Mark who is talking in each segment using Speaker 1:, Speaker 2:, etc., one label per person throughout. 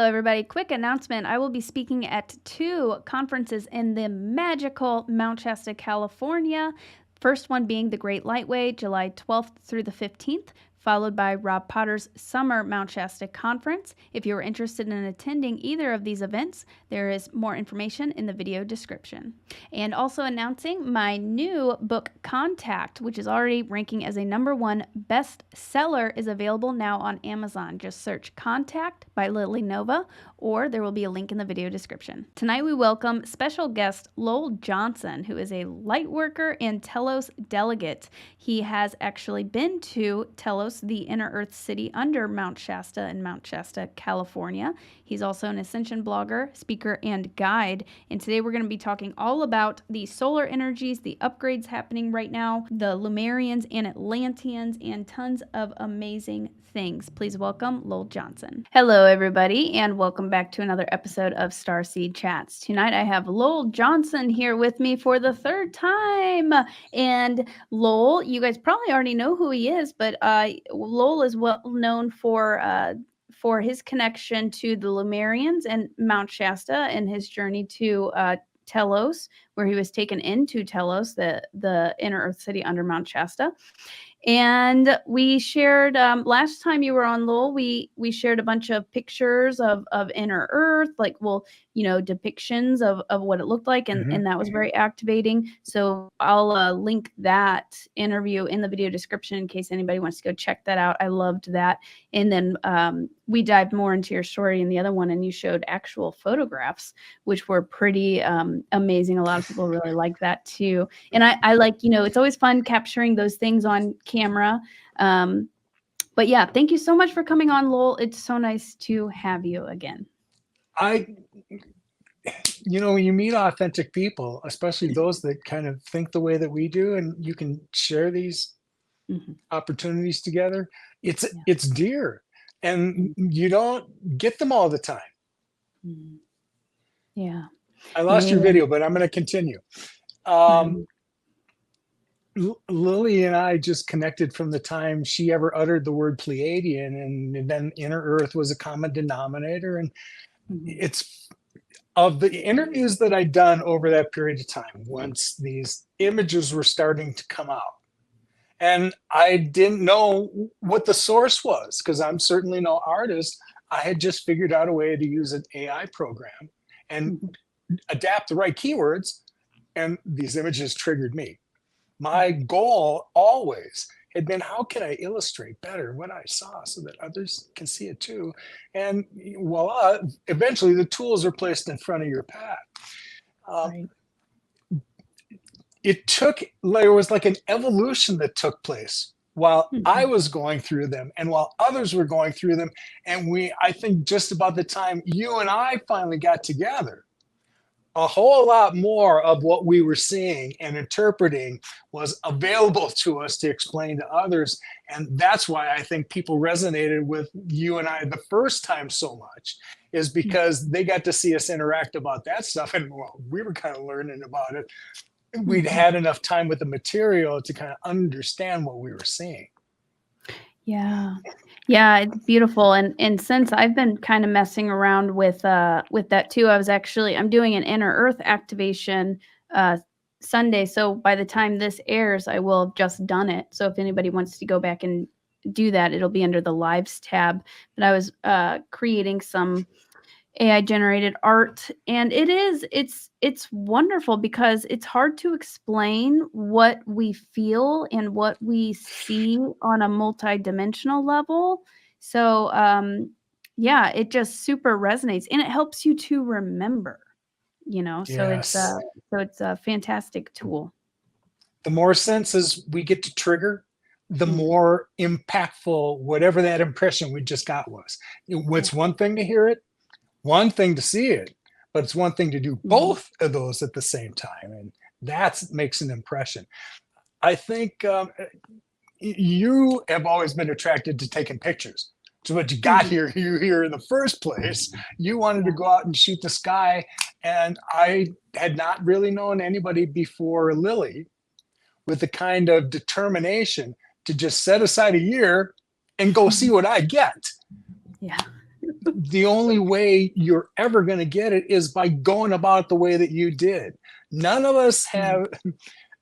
Speaker 1: Hello, everybody. Quick announcement. I will be speaking at 2 conferences in the magical Mount Shasta, California. First one being the Great Lightway, July 12th through the 15th, followed by Rob Potter's Summer Mount Shasta Conference. If you are interested in attending either of these events, there is more information in the video description. And also announcing my new book, Contact, which is already ranking as a #1 bestseller, is available now on Amazon. Just search Contact by Lily Nova, or there will be a link in the video description. Tonight we welcome special guest Lowell Johnson, who is a Lightworker and Telos delegate. He has actually been to Telos, the inner earth city under Mount Shasta in Mount Shasta, California. He's also an ascension blogger, speaker, and guide. And today we're going to be talking all about the solar energies, the upgrades happening right now, the Lemurians and Atlantians, and tons of amazing things. Please welcome Lowell Johnson. Hello, everybody, and welcome back to another episode of Starseed Chats. Tonight I have Lowell Johnson here with me for the 3rd time. And Lowell, you guys probably already know who he is, but Lowell is well known for his connection to the Lemurians and Mount Shasta and his journey to Telos, where he was taken into Telos, the inner earth city under Mount Shasta. And we shared last time you were on, Lowell, we shared a bunch of pictures of inner earth, like, depictions of what it looked like, and that was very activating. So I'll link that interview in the video description in case anybody wants to go check that out. I loved that. And then we dived more into your story in the other one, and you showed actual photographs, which were pretty amazing. A lot of people really like that too. And I like, it's always fun capturing those things on camera. But yeah, thank you so much for coming on, Lowell. It's so nice to have you again.
Speaker 2: When you meet authentic people, especially those that kind of think the way that we do, and you can share these opportunities together, it's dear, and you don't get them all the time.
Speaker 1: Yeah.
Speaker 2: I lost your video, but I'm going to continue. Lily and I just connected from the time she ever uttered the word Pleiadian, and then inner earth was a common denominator. And it's of the interviews that I'd done over that period of time, once these images were starting to come out, and I didn't know what the source was, because I'm certainly no artist. I had just figured out a way to use an AI program and adapt the right keywords, and these images triggered me. My goal always had been, how can I illustrate better what I saw so that others can see it too? And voila, eventually the tools are placed in front of your path. There was like an evolution that took place while I was going through them and while others were going through them. And I think just about the time you and I finally got together, a whole lot more of what we were seeing and interpreting was available to us to explain to others. And that's why I think people resonated with you and I the first time so much, is because they got to see us interact about that stuff. And we were kind of learning about it. We'd had enough time with the material to kind of understand what we were seeing.
Speaker 1: Yeah. Yeah, it's beautiful. And since I've been kind of messing around with that too, I'm doing an inner earth activation Sunday. So by the time this airs, I will have just done it. So if anybody wants to go back and do that, it'll be under the lives tab. But I was creating some AI generated art, and it's wonderful because it's hard to explain what we feel and what we see on a multi-dimensional level. So yeah, it just super resonates, and it helps you to remember,
Speaker 2: Yes.
Speaker 1: So it's a fantastic tool.
Speaker 2: The more senses we get to trigger, the more impactful whatever that impression we just got was. It's one thing to hear it, one thing to see it, but it's one thing to do both of those at the same time. And that makes an impression. I think you have always been attracted to taking pictures. So what you got here in the first place, you wanted to go out and shoot the sky. And I had not really known anybody before Lily with the kind of determination to just set aside a year and go see what I get.
Speaker 1: Yeah.
Speaker 2: the only way you're ever going to get it is by going about it the way that you did. None of us have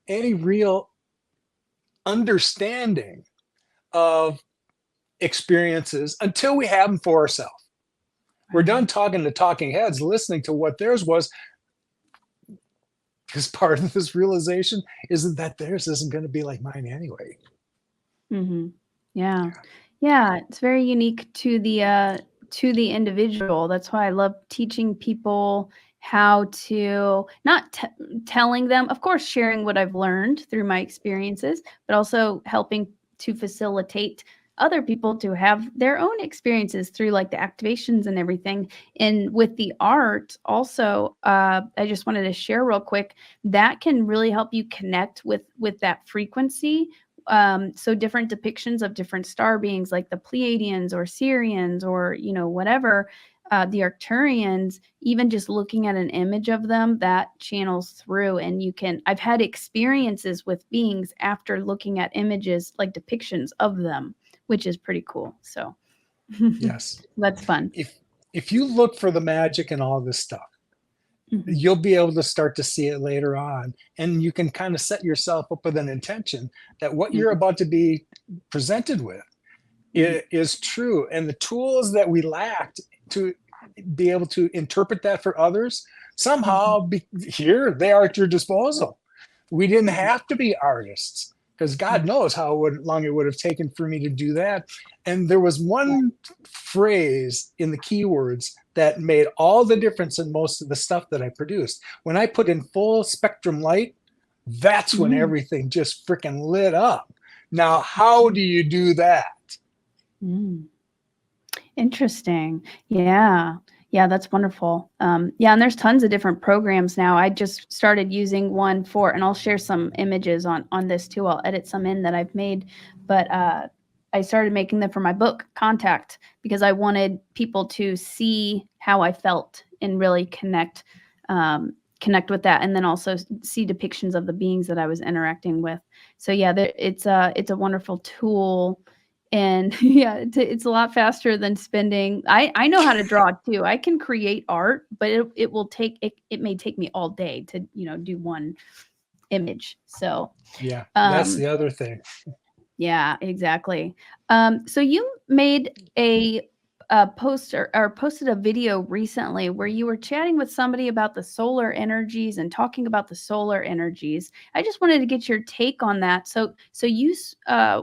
Speaker 2: any real understanding of experiences until we have them for ourselves. We're done talking to talking heads, listening to what theirs was, because part of this realization isn't that theirs isn't going to be like mine anyway.
Speaker 1: Mm-hmm. Yeah. Yeah. It's very unique to the individual. That's why I love teaching people how to not telling them, of course, sharing what I've learned through my experiences, but also helping to facilitate other people to have their own experiences through like the activations and everything. And with the art also, I just wanted to share real quick, that can really help you connect with that frequency. So different depictions of different star beings like the Pleiadians or Sirians or, you know, whatever, the Arcturians, even just looking at an image of them, that channels through. And I've had experiences with beings after looking at images, like depictions of them, which is pretty cool. So
Speaker 2: Yes.
Speaker 1: that's fun.
Speaker 2: If you look for the magic in all this stuff, you'll be able to start to see it later on. And you can kind of set yourself up with an intention that what you're about to be presented with is true. And the tools that we lacked to be able to interpret that for others, somehow here they are at your disposal. We didn't have to be artists, because God knows how long it would have taken for me to do that. And there was one phrase in the keywords that made all the difference in most of the stuff that I produced. When I put in full spectrum light, that's when everything just freaking lit up. Now, how do you do that?
Speaker 1: Interesting. Yeah. Yeah, that's wonderful. Yeah, and there's tons of different programs now. I just started using one for, and I'll share some images on this too. I'll edit some in that I've made, but I started making them for my book, Contact, because I wanted people to see how I felt and really connect with that, and then also see depictions of the beings that I was interacting with. So yeah, it's a wonderful tool. And yeah, it's a lot faster than spending. I know how to draw too. I can create art, but it may take me all day to, you know, do one image. So
Speaker 2: yeah, that's the other thing.
Speaker 1: Yeah, exactly. So you made a post or posted a video recently where you were chatting with somebody about the solar energies and talking about the solar energies. I just wanted to get your take on that. So you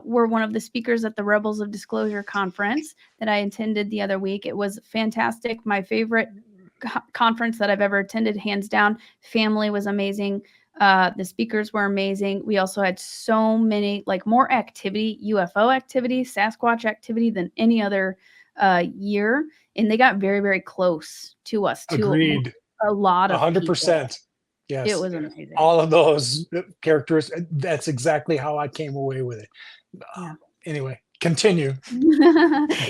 Speaker 1: were one of the speakers at the Rebels of Disclosure conference that I attended the other week. It was fantastic. My favorite conference that I've ever attended, hands down. Family was amazing. The speakers were amazing. We also had so many, like more activity, UFO activity, Sasquatch activity than any other year. And they got very, very close to us too.
Speaker 2: Agreed.
Speaker 1: A lot of
Speaker 2: 100%.
Speaker 1: people.
Speaker 2: Yes.
Speaker 1: It was amazing.
Speaker 2: All of those characters. That's exactly how I came away with it.
Speaker 1: Yeah.
Speaker 2: Anyway, continue.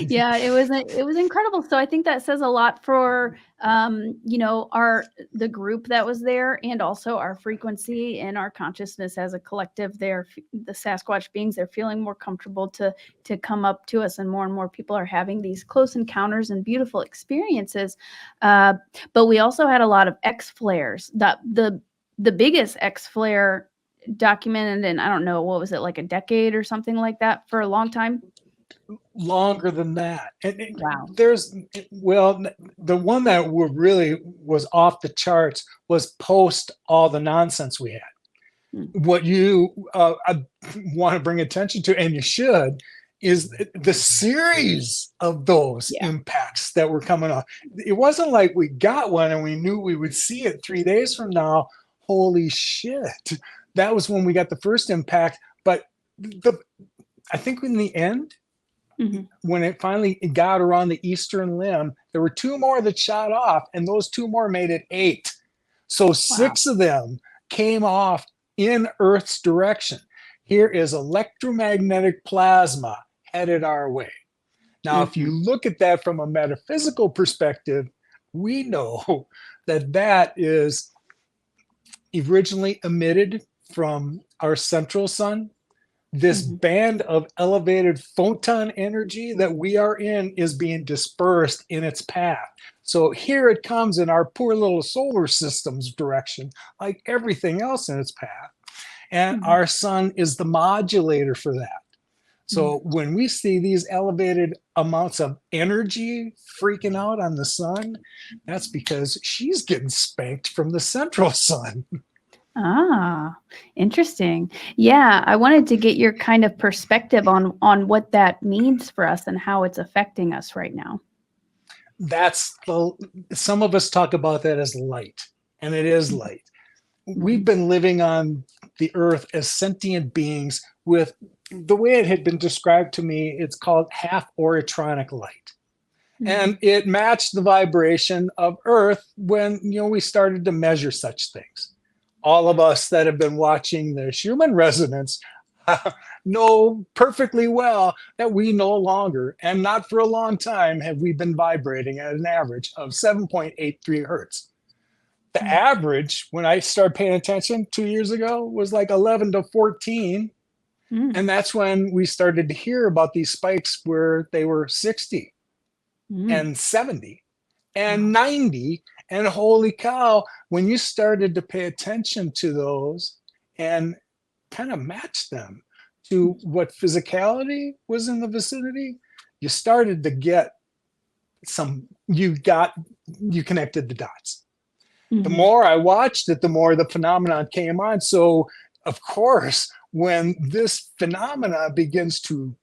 Speaker 1: Yeah, it was incredible. So I think that says a lot for you know, the group that was there, and also our frequency and our consciousness as a collective. The Sasquatch beings, they're feeling more comfortable to come up to us, and more people are having these close encounters and beautiful experiences. But we also had a lot of X flares. The biggest X flare documented in, I don't know, what was it, like a decade or something like that, for a long time?
Speaker 2: Longer than that. And
Speaker 1: Wow.
Speaker 2: the one that really was off the charts was post all the nonsense we had. What you I want to bring attention to, and you should, is the series of those impacts that were coming off. It wasn't like we got one and we knew we would see it 3 days from now. Holy shit. That was when we got the first impact. But I think in the end, when it finally got around the eastern limb, there were 2 more that shot off, and those 2 more made it 8. So 6 of them came off in Earth's direction. Here is electromagnetic plasma headed our way. Now, if you look at that from a metaphysical perspective, we know that that is originally emitted from our central sun, this band of elevated photon energy that we are in is being dispersed in its path. So here it comes in our poor little solar system's direction, like everything else in its path. And our sun is the modulator for that. So when we see these elevated amounts of energy freaking out on the sun, that's because she's getting spanked from the central sun.
Speaker 1: Ah, interesting. Yeah, I wanted to get your kind of perspective on what that means for us and how it's affecting us right now.
Speaker 2: Some of us talk about that as light, and it is light. We've been living on the earth as sentient beings with the way it had been described to me, it's called half orotronic light. And it matched the vibration of Earth when we started to measure such things. All of us that have been watching the Schumann resonance know perfectly well that we no longer, and not for a long time, have we been vibrating at an average of 7.83 hertz. The average, when I started paying attention 2 years ago, was like 11 to 14. And that's when we started to hear about these spikes where they were 60 and 70 and 90. And holy cow, when you started to pay attention to those and kind of match them to what physicality was in the vicinity, you started to get you connected the dots. The more I watched it, the more the phenomenon came on. So, of course, when this phenomena begins to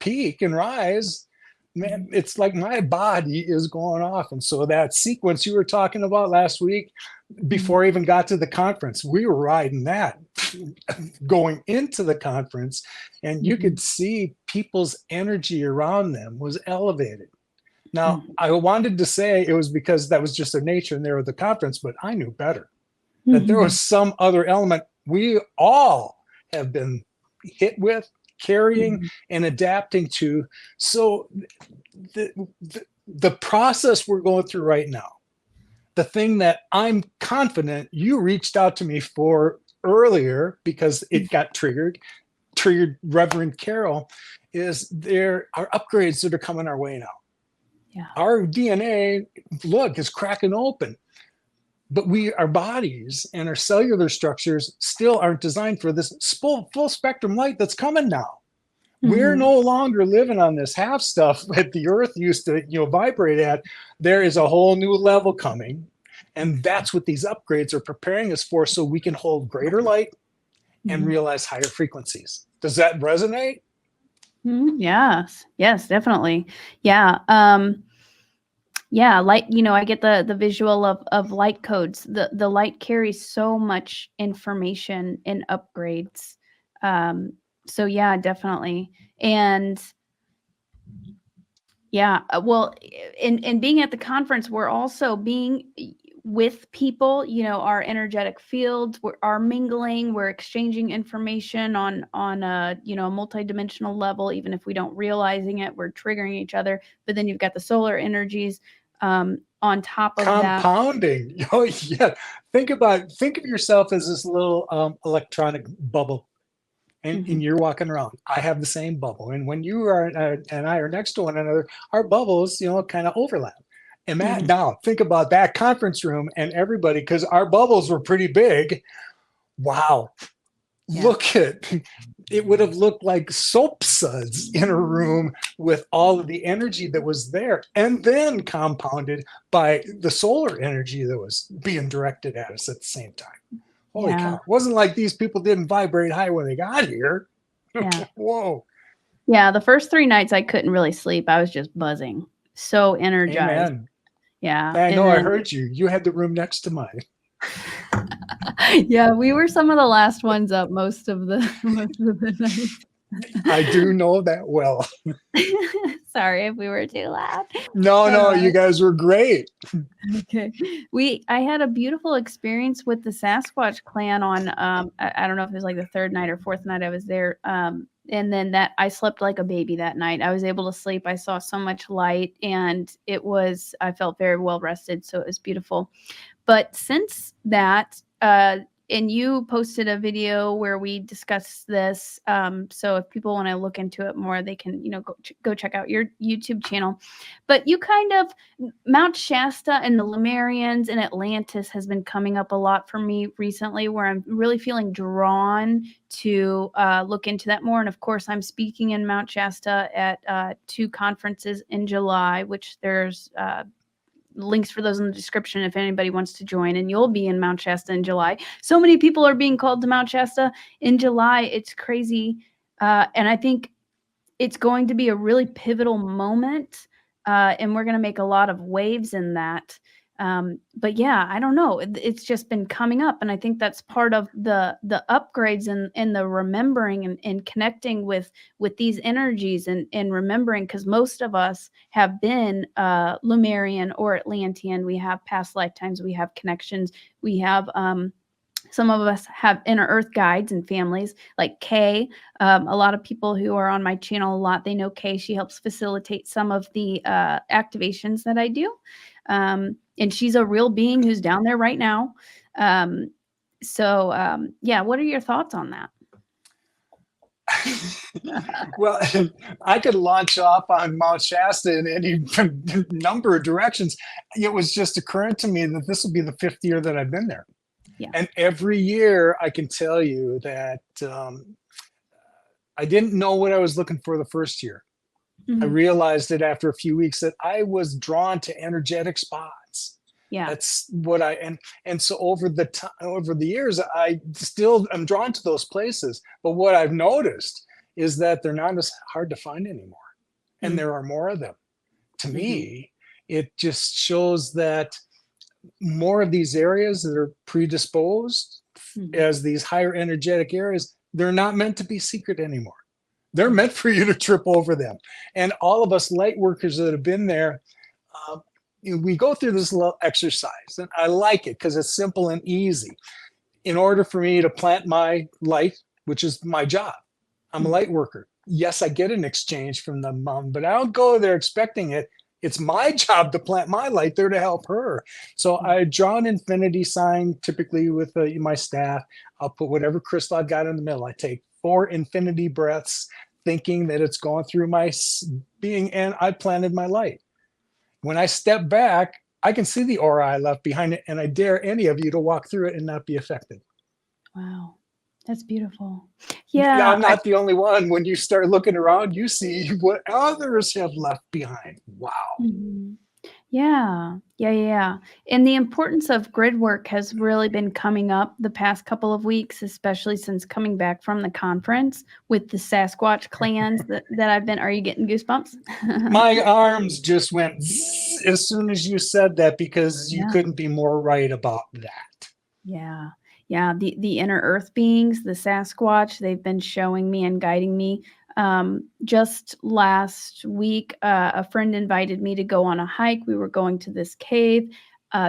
Speaker 2: peak and rise, man, it's like my body is going off. And so that sequence you were talking about last week, before I even got to the conference, we were riding that going into the conference, and you could see people's energy around them was elevated. Now, I wanted to say it was because that was just their nature and they were at the conference, but I knew better. That there was some other element we all have been hit with, carrying, and adapting to. So the process we're going through right now, the thing that I'm confident you reached out to me for earlier because it got triggered Reverend Carol, is there are upgrades that are coming our way now.
Speaker 1: Yeah.
Speaker 2: Our DNA, look, is cracking open. But our bodies and our cellular structures still aren't designed for this full spectrum light that's coming now. We're no longer living on this half stuff that the earth used to vibrate at. There is a whole new level coming. And that's what these upgrades are preparing us for, so we can hold greater light and realize higher frequencies. Does that resonate?
Speaker 1: Yes, definitely. Yeah. Yeah, light, I get the visual of light codes. The light carries so much information in upgrades. So yeah, definitely. And yeah, well, in being at the conference, we're also being with people, our energetic fields, are mingling, we're exchanging information on a, multidimensional level. Even if we don't realizing it, we're triggering each other. But then you've got the solar energies on top of
Speaker 2: compounding.
Speaker 1: that.
Speaker 2: Oh yeah. Think of yourself as this little electronic bubble. And you're walking around. I have the same bubble. And when you are and I are next to one another, our bubbles, kind of overlap. And now think about that conference room and everybody, because our bubbles were pretty big. Wow. Yeah. Look at it, would have looked like soap suds in a room with all of the energy that was there, and then compounded by the solar energy that was being directed at us at the same time. Holy cow. It wasn't like these people didn't vibrate high when they got here.
Speaker 1: Yeah.
Speaker 2: Whoa.
Speaker 1: Yeah, the first 3 nights I couldn't really sleep. I was just buzzing. So energized.
Speaker 2: Amen.
Speaker 1: Yeah.
Speaker 2: I know, I heard you. You had the room next to mine.
Speaker 1: Yeah, we were some of the last ones up most of the night.
Speaker 2: I do know that well.
Speaker 1: Sorry if we were too loud.
Speaker 2: No, you guys were great.
Speaker 1: Okay. I had a beautiful experience with the Sasquatch clan on I don't know if it was like the 3rd night or 4th night I was there. And then I slept like a baby that night. I was able to sleep. I saw so much light, and I felt very well rested. So it was beautiful. But since that, and you posted a video where we discussed this. So if people want to look into it more, they can, go check out your YouTube channel. But you kind of, Mount Shasta and the Lemurians and Atlantis has been coming up a lot for me recently, where I'm really feeling drawn to look into that more. And of course, I'm speaking in Mount Shasta at 2 conferences in July, which there's links for those in the description if anybody wants to join. And you'll be in Mount Shasta in July. So many people are being called to Mount Shasta in July. It's crazy. And I think it's going to be a really pivotal moment. And we're going to make a lot of waves in that. But yeah, I don't know. It's just been coming up. And I think that's part of the upgrades and the remembering and connecting with these energies and remembering, because most of us have been Lemurian or Atlantean. We have past lifetimes. We have connections. We have some of us have inner earth guides and families like Kay. A lot of people who are on my channel a lot, they know Kay. She helps facilitate some of the activations that I do. And she's a real being who's down there right now. Yeah, what are your thoughts on that?
Speaker 2: Well, I could launch off on Mount Shasta in any number of directions. It was just occurring to me that this will be the 5th year that I've been there.
Speaker 1: Yeah.
Speaker 2: And every year I can tell you that I didn't know what I was looking for the first year. Mm-hmm. I realized it after a few weeks that I was drawn to energetic spots.
Speaker 1: Yeah.
Speaker 2: That's what and so over the years, I'm drawn to those places. But what I've noticed is that they're not as hard to find anymore. And mm-hmm. there are more of them. To mm-hmm. me, it just shows that more of these areas that are predisposed mm-hmm. as these higher energetic areas, they're not meant to be secret anymore. They're meant for you to trip over them. And all of us light workers that have been there, we go through this little exercise, and I like it because it's simple and easy. In order for me to plant my light, which is my job, I'm a light worker. Yes, I get an exchange from the mom, but I don't go there expecting it. It's my job to plant my light there to help her. So I draw an infinity sign, typically with my staff. I'll put whatever crystal I've got in the middle. I take 4 infinity breaths, thinking that it's going through my being, and I planted my light. When I step back, I can see the aura I left behind it, and I dare any of you to walk through it and not be affected.
Speaker 1: Wow. That's beautiful. Yeah.
Speaker 2: I'm not the only one. When you start looking around, you see what others have left behind. Wow.
Speaker 1: Mm-hmm. Yeah. And the importance of grid work has really been coming up the past couple of weeks, especially since coming back from the conference with the Sasquatch clans that I've been. Are you getting goosebumps?
Speaker 2: My arms just went as soon as you said that, because you couldn't be more right about that.
Speaker 1: Yeah. Yeah, the inner earth beings, the Sasquatch, they've been showing me and guiding me. Just last week, a friend invited me to go on a hike. We were going to this cave.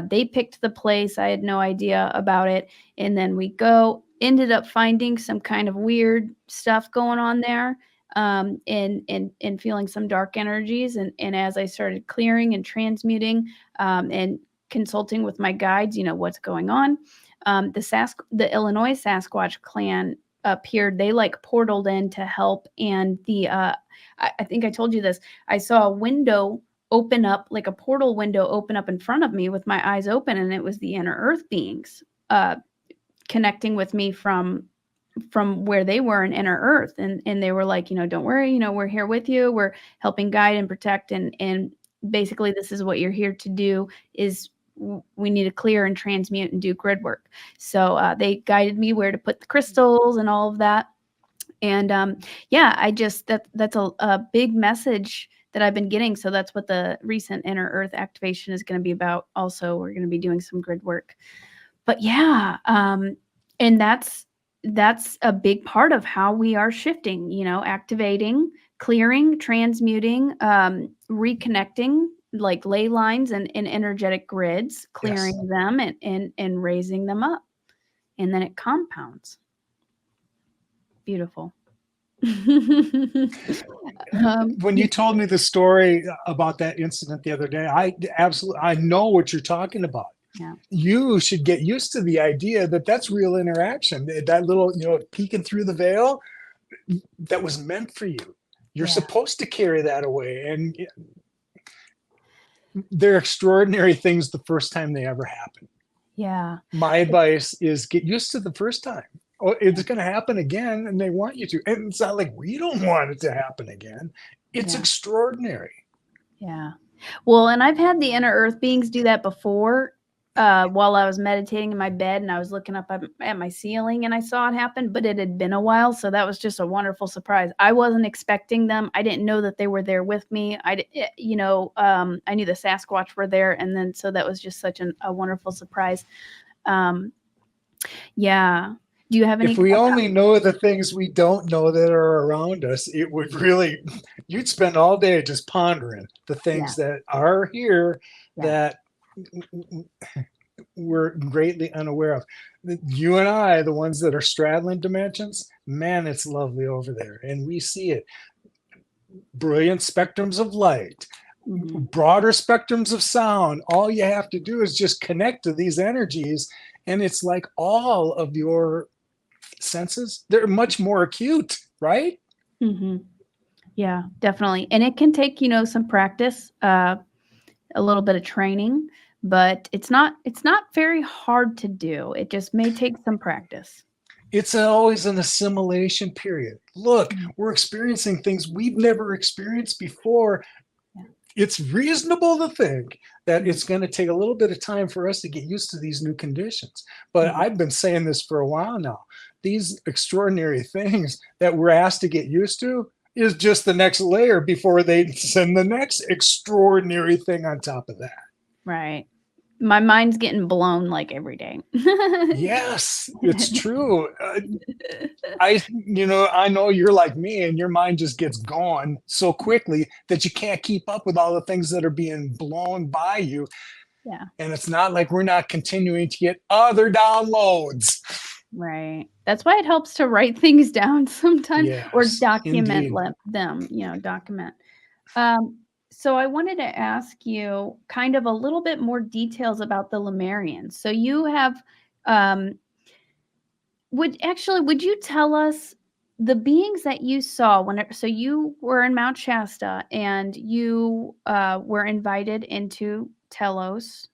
Speaker 1: They picked the place. I had no idea about it. And then we ended up finding some kind of weird stuff going on there, and feeling some dark energies. And as I started clearing and transmuting, and consulting with my guides, what's going on. The Illinois Sasquatch clan appeared. They portaled in to help. And I think I told you this. I saw a window open up, like a portal window open up in front of me with my eyes open. And it was the inner earth beings connecting with me from where they were in inner earth. And they were like, don't worry, we're here with you. We're helping guide and protect. And basically this is what you're here to do, is we need to clear and transmute and do grid work. So they guided me where to put the crystals and all of that. And that's a big message that I've been getting. So that's what the recent inner earth activation is going to be about. Also, we're going to be doing some grid work. But yeah, and that's a big part of how we are shifting, activating, clearing, transmuting, reconnecting, like ley lines and energetic grids, clearing them and raising them up. And then it compounds. Beautiful.
Speaker 2: When you told me the story about that incident the other day, I know what you're talking about. You should get used to the idea that that's real interaction. That little, peeking through the veil, that was meant for you. You're supposed to carry that away. And they're extraordinary things the first time they ever happen.
Speaker 1: Yeah.
Speaker 2: My advice is get used to the first time. Oh, it's going to happen again, and they want you to. And it's not like we don't want it to happen again. It's extraordinary.
Speaker 1: Yeah. Well, and I've had the inner earth beings do that before. While I was meditating in my bed and I was looking up at my ceiling and I saw it happen, but it had been a while. So that was just a wonderful surprise. I wasn't expecting them. I didn't know that they were there with me. I knew the Sasquatch were there. And then, so that was just such a wonderful surprise. Yeah. Do you have any?
Speaker 2: If we only know the things we don't know that are around us, it would really, you'd spend all day just pondering the things that are here that we're greatly unaware of. You and I, the ones that are straddling dimensions, man, it's lovely over there. And we see it. Brilliant spectrums of light, broader spectrums of sound. All you have to do is just connect to these energies. And it's like all of your senses, they're much more acute, right?
Speaker 1: Yeah, definitely. And it can take, some practice, a little bit of training, but it's not very hard to do. It just may take some practice.
Speaker 2: It's always an assimilation period. Look, we're experiencing things we've never experienced before. It's reasonable to think that it's going to take a little bit of time for us to get used to these new conditions. But I've been saying this for a while now. These extraordinary things that we're asked to get used to is just the next layer before they send the next extraordinary thing on top of that.
Speaker 1: Right. My mind's getting blown like every day.
Speaker 2: Yes, it's true. I know you're like me, and your mind just gets going so quickly that you can't keep up with all the things that are being blown by you.
Speaker 1: Yeah.
Speaker 2: And it's not like we're not continuing to get other downloads.
Speaker 1: Right. That's why it helps to write things down sometimes, or document them, document. So I wanted to ask you kind of a little bit more details about the Lemurians. So you have, would you tell us the beings that you saw so you were in Mount Shasta and you were invited into Telos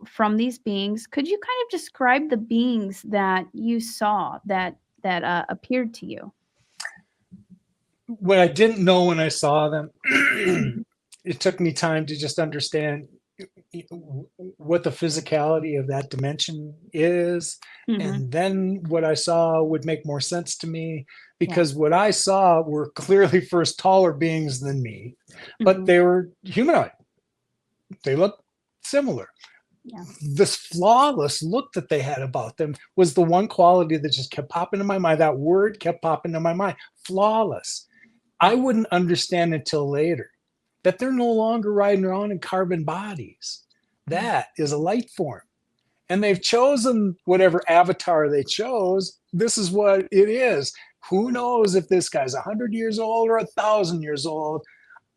Speaker 1: from these beings? Could you kind of describe the beings that you saw that appeared to you?
Speaker 2: What I didn't know when I saw them, it took me time to just understand what the physicality of that dimension is. And then what I saw would make more sense to me, because what I saw were clearly first taller beings than me, but they were humanoid. They looked similar. This flawless look that they had about them was the one quality that just kept popping in my mind. That word kept popping in my mind. Flawless. I wouldn't understand until later that they're no longer riding around in carbon bodies. That is a light form. And they've chosen whatever avatar they chose. This is what it is. Who knows if this guy's 100 years old or 1,000 years old?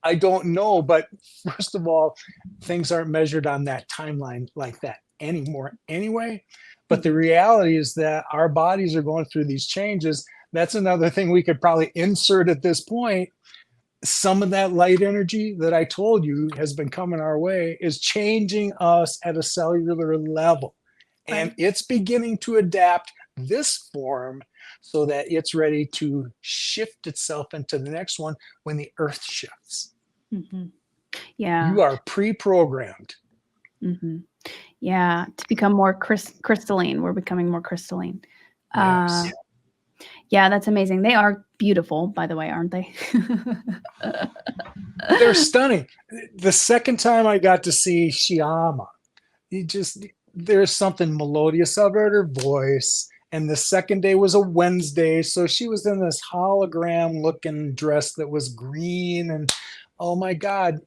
Speaker 2: I don't know. But first of all, things aren't measured on that timeline like that anymore anyway. But the reality is that our bodies are going through these changes. That's another thing we could probably insert at this point. Some of that light energy that I told you has been coming our way is changing us at a cellular level. And it's beginning to adapt this form so that it's ready to shift itself into the next one when the earth shifts.
Speaker 1: Yeah.
Speaker 2: You are pre-programmed.
Speaker 1: Yeah. To become more crystalline. We're becoming more crystalline.
Speaker 2: Yes.
Speaker 1: Yeah, that's amazing. They are beautiful, by the way, aren't they?
Speaker 2: They're stunning. The second time I got to see Shyama, there's something melodious about her voice. And the second day was a Wednesday, so she was in this hologram-looking dress that was green, and oh my God,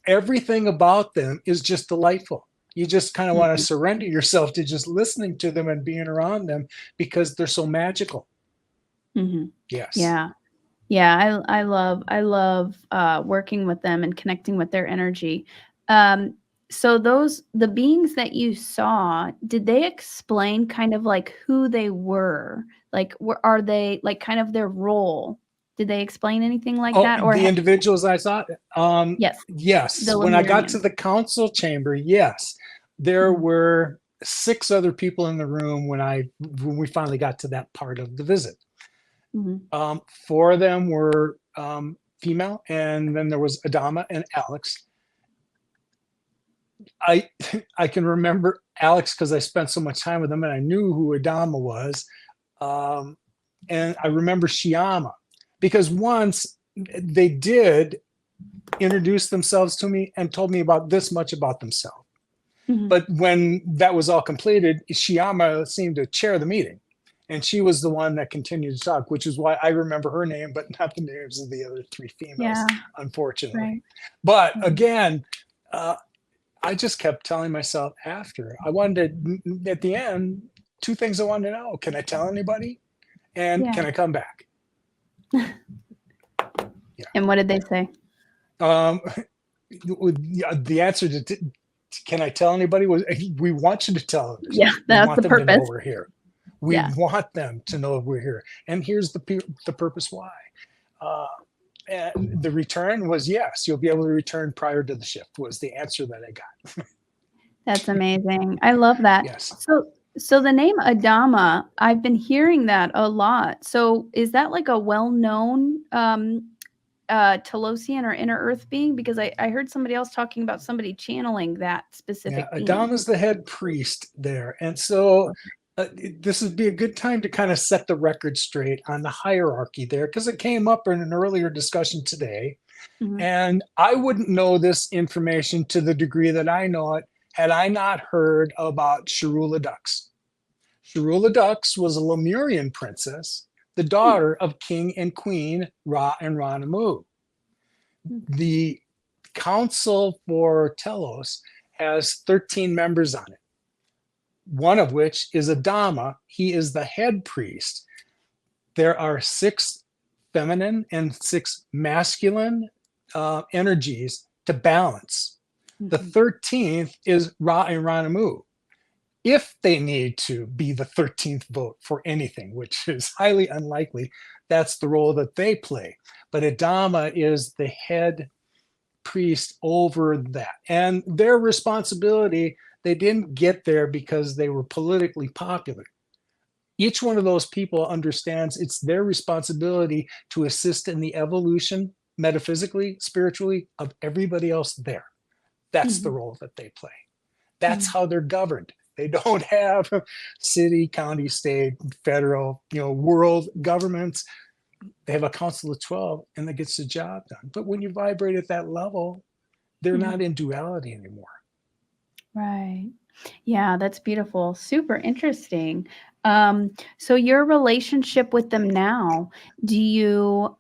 Speaker 2: everything about them is just delightful. You just kind of want to surrender yourself to just listening to them and being around them because they're so magical. Yes.
Speaker 1: Yeah. Yeah. I love working with them and connecting with their energy. So the beings that you saw, did they explain kind of like who they were? Like, are they like kind of their role? Did they explain anything like
Speaker 2: Oh,
Speaker 1: that? Or
Speaker 2: the individuals I saw,
Speaker 1: yes,
Speaker 2: yes.
Speaker 1: the
Speaker 2: When I got to
Speaker 1: Lemurians.
Speaker 2: the council chamber, yes, there
Speaker 1: Mhm,
Speaker 2: were 6 other people in the room when we finally got to that part of the visit.
Speaker 1: mhm,
Speaker 2: 4 of them were female, and then there was Adama and Alex. I I can remember Alex because I spent so much time with him, and I knew who Adama was. Um, and I remember Shyama because once they did introduce themselves to me and told me about this much about themselves.
Speaker 1: mhm.
Speaker 2: But when that was all completed, Shyama seemed to chair the meeting. And she was the one that continued to talk, which is why I remember her name, but not the names of the other 3 females,
Speaker 1: Yeah,
Speaker 2: unfortunately.
Speaker 1: right.
Speaker 2: But
Speaker 1: Mhm.
Speaker 2: again, uh, I just kept telling myself after I wanted to, at the end, 2 things I wanted to know. Can I tell anybody? And
Speaker 1: Yeah.
Speaker 2: can I come back? Yeah.
Speaker 1: And what did they say?
Speaker 2: Um, the answer to can I tell anybody was we want you to tell others.
Speaker 1: Yeah,
Speaker 2: We
Speaker 1: that's
Speaker 2: want
Speaker 1: the
Speaker 2: them to know
Speaker 1: purpose.
Speaker 2: we're here. We
Speaker 1: Yeah.
Speaker 2: want them to know we're here. And here's the purpose why. Uh, and the return was yes, you'll be able to return prior to the shift was the answer that I got.
Speaker 1: That's amazing. I love that.
Speaker 2: Yes.
Speaker 1: So the name Adama, I've been hearing that a lot. So is that like a well-known Telosian or inner earth being? Because I heard somebody else talking about somebody channeling that
Speaker 2: Yeah,
Speaker 1: specific
Speaker 2: Adam
Speaker 1: being.
Speaker 2: is the head priest there. And so
Speaker 1: Okay.
Speaker 2: this would be a good time to kind of set the record straight on the hierarchy there because it came up in an earlier discussion today.
Speaker 1: Mhm.
Speaker 2: And I wouldn't know this information to the degree that I know it had I not heard about Sharula Dux. Sharula Dux was a Lemurian princess, the
Speaker 1: Hmm.
Speaker 2: daughter of King and Queen Ra and Ranamu.
Speaker 1: Hmm.
Speaker 2: The council for Telos has 13 members on it, one of which is Adama. He is the head priest. There are 6 feminine and 6 masculine energies to balance. The
Speaker 1: Mhm.
Speaker 2: 13th is Ra and Ranamu. If they need to be the 13th vote for anything, which is highly unlikely, that's the role that they play. But Adama is the head priest over that. And their responsibility, they didn't get there because they were politically popular. Each one of those people understands it's their responsibility to assist in the evolution, metaphysically, spiritually, of everybody else there. That's the
Speaker 1: Mhm.
Speaker 2: role that they play. That's
Speaker 1: Mhm.
Speaker 2: how they're governed. They don't have city, county, state, federal, world governments. They have a council of 12 and that gets the job done. But when you vibrate at that level, they're
Speaker 1: Mhm.
Speaker 2: not in duality anymore.
Speaker 1: Right. Yeah, that's beautiful. Super interesting. So your relationship with them now, do you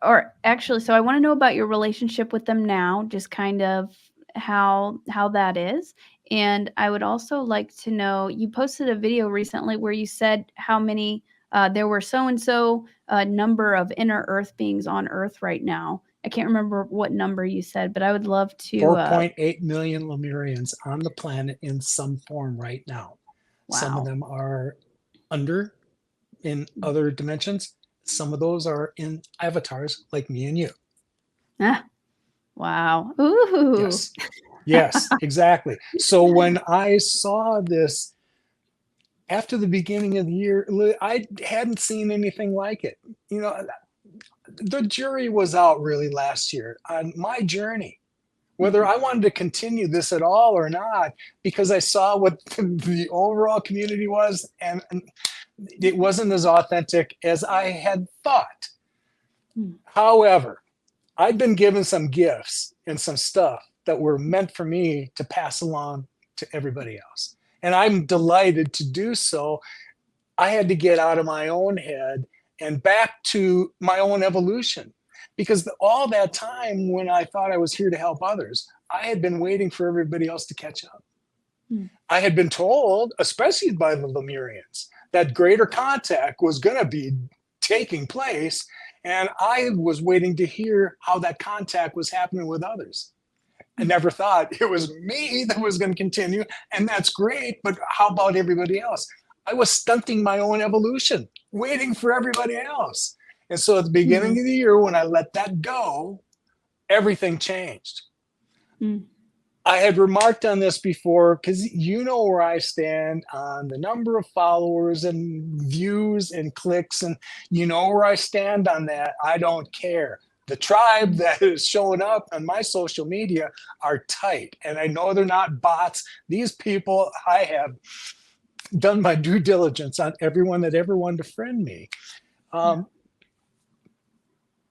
Speaker 1: or actually, so I want to know about your relationship with them now, just kind of how that is. And I would also like to know, you posted a video recently where you said how many there were so and so number of inner earth beings on earth right now. I can't remember what number you said, but I would love to
Speaker 2: 4.8 million Lemurians on the planet in some form right now. Some of
Speaker 1: wow.
Speaker 2: them are under in other dimensions. Some of those are in avatars like me and you.
Speaker 1: Ah, wow. Ooh.
Speaker 2: Yes. Yes, exactly. So when I saw this after the beginning of the year, I hadn't seen anything like it. You know, the jury was out really last year on my journey, whether
Speaker 1: Mhm.
Speaker 2: I wanted to continue this at all or not, because I saw what the overall community was, and it wasn't as authentic as I had thought.
Speaker 1: Mm.
Speaker 2: However, I'd been given some gifts and some stuff that were meant for me to pass along to everybody else. And I'm delighted to do so. I had to get out of my own head and back to my own evolution. Because all that time when I thought I was here to help others, I had been waiting for everybody else to catch up.
Speaker 1: Mm.
Speaker 2: I had been told, especially by the Lemurians, that greater contact was going to be taking place. And I was waiting to hear how that contact was happening with others. I never thought it was me that was going to continue, and that's great, but how about everybody else? I was stunting my own evolution, waiting for everybody else. And so at the beginning of the year, when I let that go, everything changed. I had remarked on this before, because you know where I stand on the number of followers and views and clicks, and you know where I stand on that. I don't care. The tribe that is showing up on my social media are tight, and I know they're not bots. These people, I have done my due diligence on everyone that ever wanted to friend me.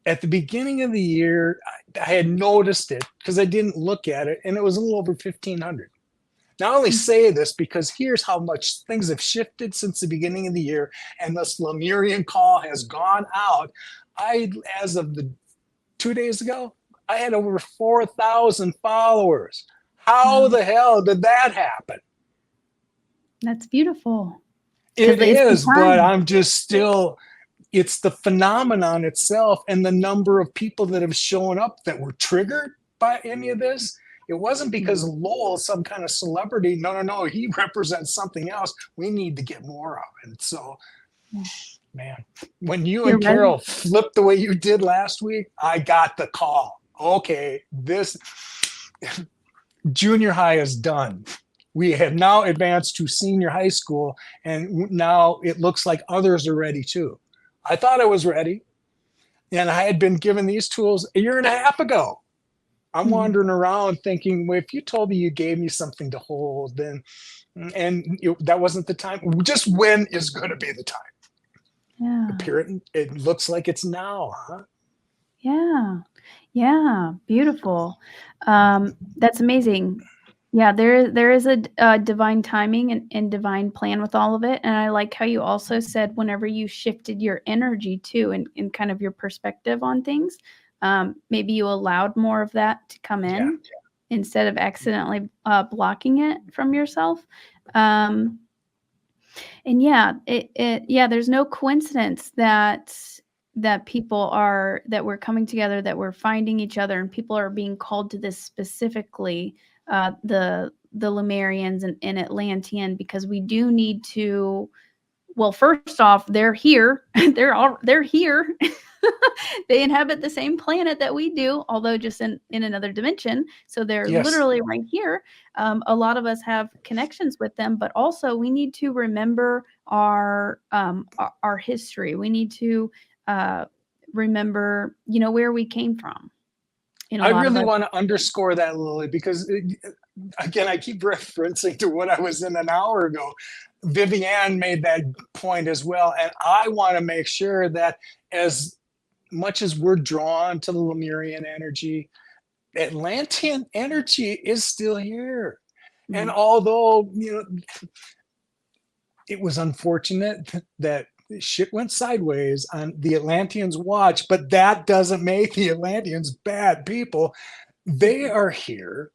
Speaker 2: At the beginning of the year, I had noticed it because I didn't look at it, and it was a little over 1,500. Now, I only say this because here's how much things have shifted since the beginning of the year, and this Lemurian call has gone out. As of 2 days ago, I had over 4,000 followers. How the hell did that happen?
Speaker 1: That's beautiful.
Speaker 2: It is, but I'm just still... It's the phenomenon itself and the number of people that have shown up that were triggered by any of this. It wasn't because Lowell is some kind of celebrity. No. He represents something else we need to get more of. And so, man, when you and Carol flipped the way you did last week, I got the call. Okay, this junior high is done. We have now advanced to senior high school, and now it looks like others are ready too. I thought I was ready, and I had been given these tools a year and a half ago. I'm wandering around thinking, well, if you told me you gave me something to hold, then, that wasn't the time. Just when is going to be the time? Yeah. It looks like it's now, huh?
Speaker 1: Yeah. Beautiful. That's amazing. Yeah, there is a divine timing and divine plan with all of it. And I like how you also said whenever you shifted your energy too and kind of your perspective on things, maybe you allowed more of that to come in instead of accidentally blocking it from yourself. And there's no coincidence that we're coming together, that we're finding each other, and people are being called to this specifically. The Lemurians and Atlantean, because we do need to. Well, first off, they're here. they're here. They inhabit the same planet that we do, although just in another dimension. So they're literally right here. A lot of us have connections with them, but also we need to remember our history. We need to remember, where we came from.
Speaker 2: I really want to underscore that, Lily, because again, I keep referencing to what I was in an hour ago. Vivian made that point as well. And I want to make sure that as much as we're drawn to the Lemurian energy, Atlantean energy is still here. And although, it was unfortunate that shit went sideways on the Atlanteans' watch, but that doesn't make the Atlanteans bad people. They are here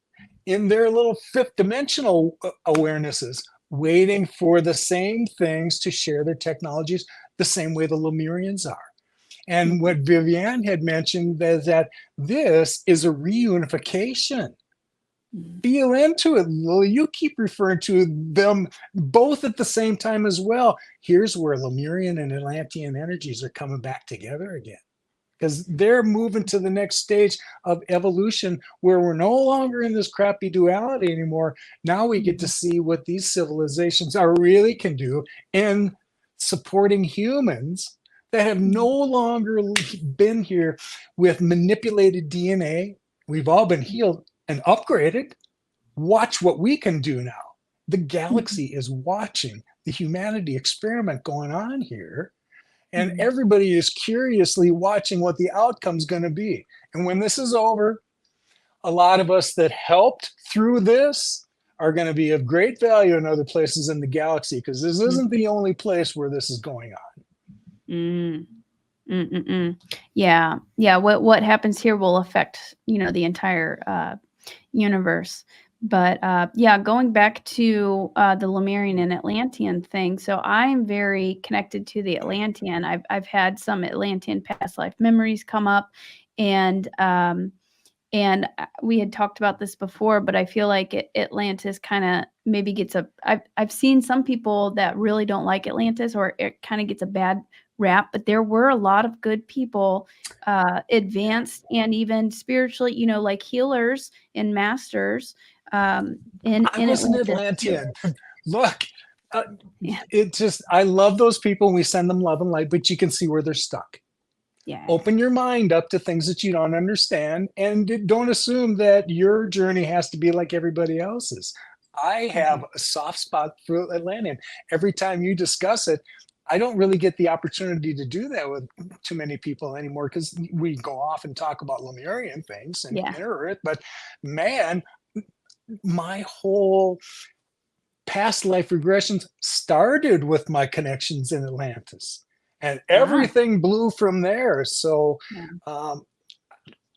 Speaker 2: in their little fifth dimensional awarenesses, waiting for the same things to share their technologies the same way the Lemurians are. And what Vivian had mentioned is that this is a reunification. Feel into it, Lily. You keep referring to them both at the same time as well. Here's where Lemurian and Atlantean energies are coming back together again, because they're moving to the next stage of evolution where we're no longer in this crappy duality anymore. Now we get to see what these civilizations really can do in supporting humans that have no longer been here with manipulated DNA. We've all been healed and upgraded. Watch what we can do now. The galaxy is watching the humanity experiment going on here, and everybody is curiously watching what the outcome's going to be. And when this is over, a lot of us that helped through this are going to be of great value in other places in the galaxy, because this isn't the only place where this is going on.
Speaker 1: Yeah. What happens here will affect, the entire universe. But going back to the Lemurian and Atlantean thing. So I'm very connected to the Atlantean. I've had some Atlantean past life memories come up, and And we had talked about this before, but I feel like Atlantis kind of maybe gets I've seen some people that really don't like Atlantis, or it kind of gets a bad rap, but there were a lot of good people, advanced and even spiritually, like healers and masters, in
Speaker 2: I was an
Speaker 1: Atlantis too.
Speaker 2: Atlantean. Look, uh,
Speaker 1: Yeah.
Speaker 2: I love those people, and we send them love and light, but you can see where they're stuck.
Speaker 1: Yeah.
Speaker 2: Open your mind up to things that you don't understand, and don't assume that your journey has to be like everybody else's. I have a soft spot for Atlantean. Every time you discuss it, I don't really get the opportunity to do that with too many people anymore, because we go off and talk about Lemurian things and
Speaker 1: Yeah.
Speaker 2: inner Earth. But man, my whole past life regressions started with my connections in Atlantis, and
Speaker 1: Ah,
Speaker 2: everything blew from there. So
Speaker 1: yeah.
Speaker 2: um,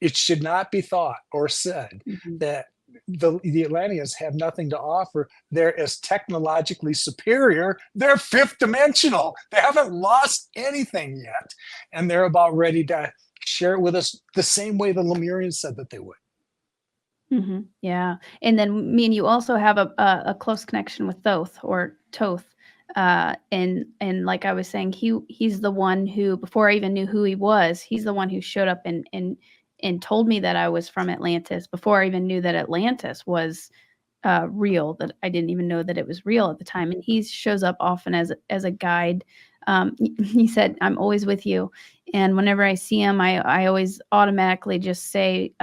Speaker 2: it should not be thought or said
Speaker 1: Mhm.
Speaker 2: that the Atlanteans have nothing to offer. They're as technologically superior. They're fifth dimensional. They haven't lost anything yet, and they're about ready to share it with us the same way the Lemurians said that they would.
Speaker 1: Yeah, and then me and you also have a close connection with Thoth or Toth, and like I was saying, he's the one who, before I even knew who he was, he's the one who showed up and told me that I was from Atlantis before I even knew that Atlantis was real. That I didn't even know that it was real at the time, and he shows up often as a guide. He said, "I'm always with you," and whenever I see him, I always automatically just say,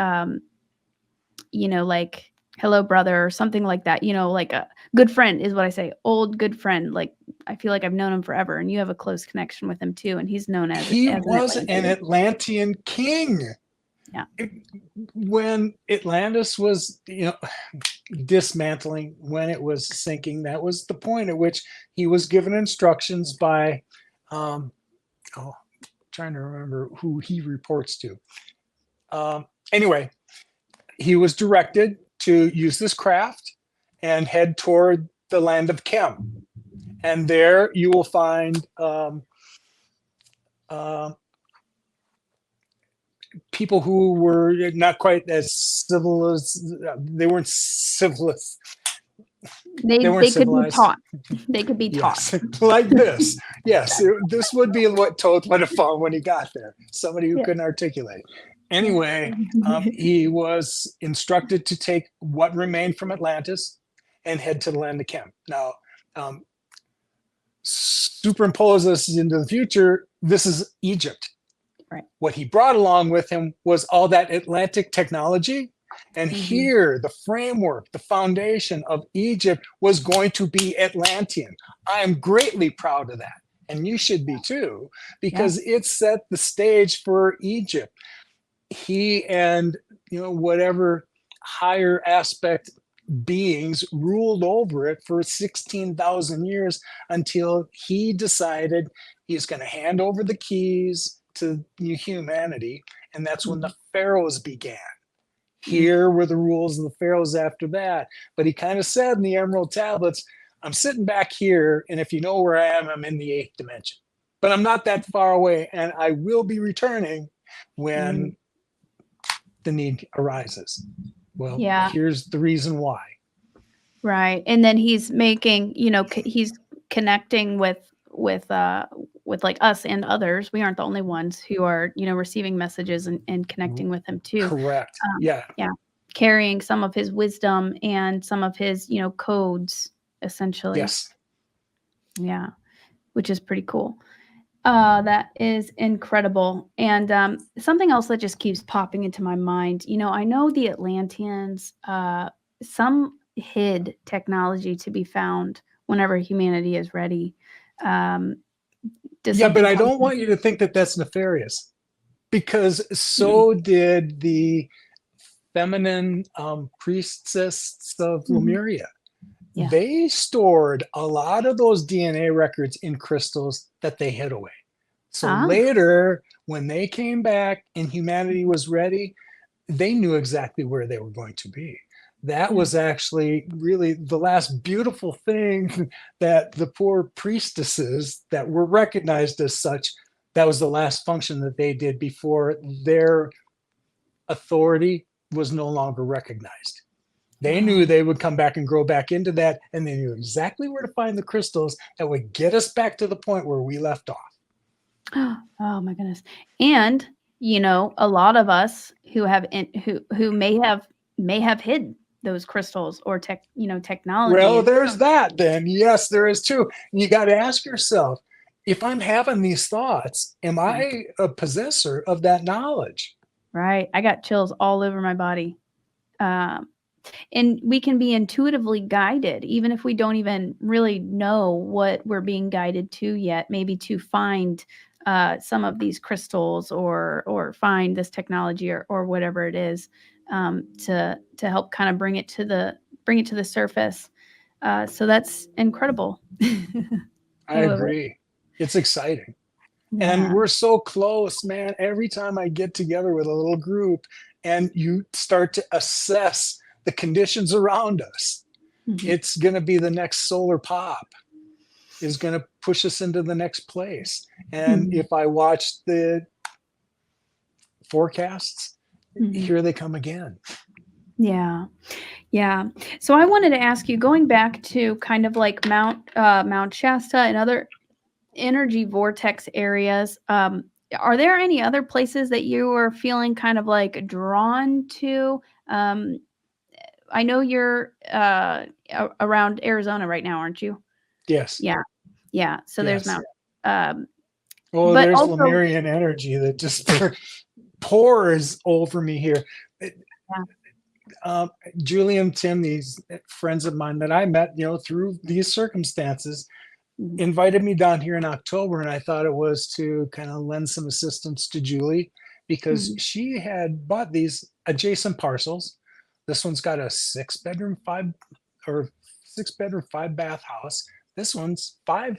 Speaker 1: like, hello, brother, or something like that, like a good friend is what I say, old good friend. Like, I feel like I've known him forever, and you have a close connection with him too, and he's known as
Speaker 2: He
Speaker 1: an
Speaker 2: was an
Speaker 1: Atlantean.
Speaker 2: Atlantean king.
Speaker 1: Yeah.
Speaker 2: When Atlantis was, dismantling, when it was sinking, that was the point at which he was given instructions by, um, oh, trying to remember who he reports to. Anyway, he was directed to use this craft and head toward the land of Kem. And there you will find people who were not quite as civil as they weren't civilized. They weren't
Speaker 1: They could be
Speaker 2: civilized.
Speaker 1: taught. They could be taught.
Speaker 2: Yes, like this. Yes, this would be what Toth would have found when he got there. Somebody who
Speaker 1: Yeah.
Speaker 2: couldn't articulate. Anyway, he was instructed to take what remained from Atlantis and head to the land of Kem. Now, superimpose this into the future. This is Egypt.
Speaker 1: Right.
Speaker 2: What he brought along with him was all that Atlantic technology. And here, the framework, the foundation of Egypt was going to be Atlantean. I am greatly proud of that. And you should be too, because it set the stage for Egypt. He and, whatever higher aspect beings ruled over it for 16,000 years, until he decided he's going to hand over the keys to humanity. And that's when the pharaohs began. Here were the rules of the pharaohs after that. But he kind of said in the Emerald Tablets, I'm sitting back here, and if you know where I am, I'm in the 8th dimension. But I'm not that far away, and I will be returning when the need arises. Well, here's the reason why.
Speaker 1: Right. And then he's making, he's connecting with like us and others. We aren't the only ones who are, receiving messages and connecting with him too.
Speaker 2: Correct. Yeah.
Speaker 1: Carrying some of his wisdom and some of his, codes, essentially.
Speaker 2: Yes.
Speaker 1: Yeah. Which is pretty cool. That is incredible. And something else that just keeps popping into my mind, I know the Atlanteans, some hid technology to be found whenever humanity is ready.
Speaker 2: But I don't want you to think that that's nefarious, because so did the feminine priestess of Lemuria. Yeah. They stored a lot of those DNA records in crystals that they hid away. So later, when they came back and humanity was ready, they knew exactly where they were going to be. That was actually really the last beautiful thing that the poor priestesses that were recognized as such, that was the last function that they did before their authority was no longer recognized. They knew they would come back and grow back into that, and they knew exactly where to find the crystals that would get us back to the point where we left off.
Speaker 1: Oh my goodness. And a lot of us who have who may have hid those crystals or technology.
Speaker 2: Well, there's that then. Yes, there is too. You got to ask yourself, if I'm having these thoughts, am I a possessor of that knowledge?
Speaker 1: Right. I got chills all over my body. And we can be intuitively guided, even if we don't even really know what we're being guided to yet, maybe to find some of these crystals or find this technology or whatever it is, to help kind of bring it to the surface. So that's incredible.
Speaker 2: I agree. It's exciting.
Speaker 1: Yeah.
Speaker 2: And we're so close, man. Every time I get together with a little group and you start to assess the conditions around us, it's going to be the next solar pop is going to push us into the next place. And if I watch the forecasts, here they come again.
Speaker 1: Yeah. Yeah. So I wanted to ask you, going back to kind of like Mount Shasta and other energy vortex areas, are there any other places that you are feeling kind of like drawn to? I know you're around Arizona right now, aren't you?
Speaker 2: Yes.
Speaker 1: Yeah. Yeah. So there's Mount.
Speaker 2: Oh,
Speaker 1: but
Speaker 2: there's
Speaker 1: also,
Speaker 2: Lemurian energy that just pours over me here. Julie and Tim, these friends of mine that I met, through these circumstances, invited me down here in October, and I thought it was to kind of lend some assistance to Julie because she had bought these adjacent parcels. This one's got a 6-bedroom, 5-bath house. This one's 5-5.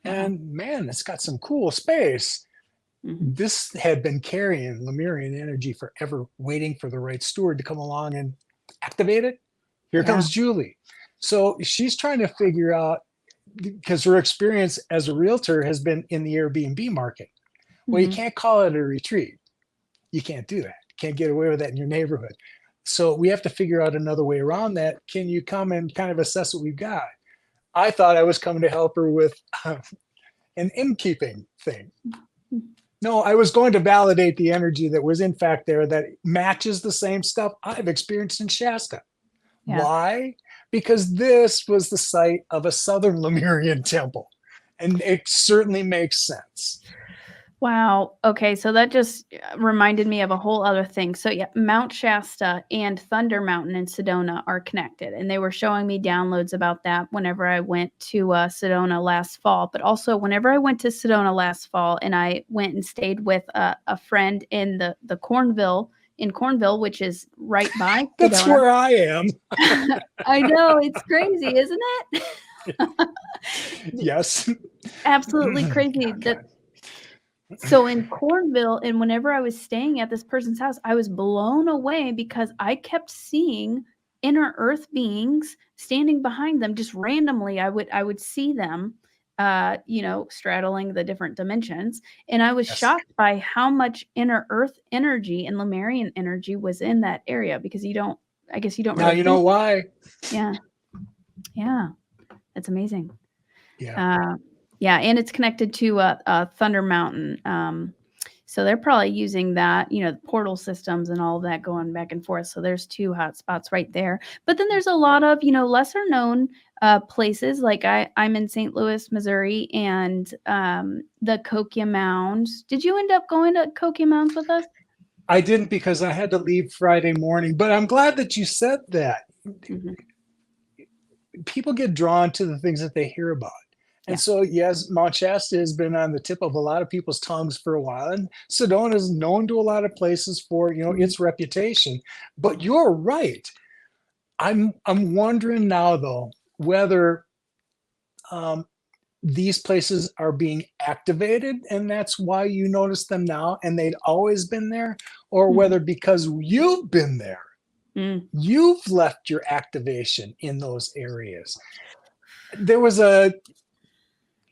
Speaker 2: And man, it's got some cool space. This had been carrying Lemurian energy forever, waiting for the right steward to come along and activate it. Here comes Julie. So she's trying to figure out, because her experience as a realtor has been in the Airbnb market. Well, you can't call it a retreat. You can't do that. You can't get away with that in your neighborhood. So we have to figure out another way around that. Can you come and kind of assess what we've got? I thought I was coming to help her with an innkeeping thing. No, I was going to validate the energy that was in fact there that matches the same stuff I've experienced in Shasta. Yeah. Why? Because this was the site of a southern Lemurian temple, and it certainly makes sense.
Speaker 1: Wow. Okay, so that just reminded me of a whole other thing. So yeah, Mount Shasta and Thunder Mountain in Sedona are connected, and they were showing me downloads about that whenever I went to Sedona last fall. But also whenever I went to Sedona last fall, and I went and stayed with a friend in the Cornville, which is right by Sedona.
Speaker 2: That's where I am.
Speaker 1: I know, it's crazy, isn't it?
Speaker 2: Yes.
Speaker 1: Absolutely crazy. Okay. So in Cornville, and whenever I was staying at this person's house, I was blown away because I kept seeing inner earth beings standing behind them just randomly. I would see them, straddling the different dimensions. And I was shocked by how much inner earth energy and Lemurian energy was in that area, because I guess you don't.
Speaker 2: Now
Speaker 1: really
Speaker 2: you know why.
Speaker 1: Yeah. Yeah. That's amazing.
Speaker 2: Yeah.
Speaker 1: Yeah, and it's connected to Thunder Mountain. So they're probably using that, the portal systems and all of that going back and forth. So there's 2 hot spots right there. But then there's a lot of, lesser known places. Like I'm in St. Louis, Missouri, and the Kokia Mounds. Did you end up going to Kokia Mounds with us?
Speaker 2: I didn't, because I had to leave Friday morning. But I'm glad that you said that. People get drawn to the things that they hear about. And so, yes, Mount Shasta has been on the tip of a lot of people's tongues for a while. And Sedona is known to a lot of places for, its reputation. But you're right. I'm wondering now, though, whether these places are being activated, and that's why you notice them now, and they'd always been there, or whether because you've been there, you've left your activation in those areas. There was a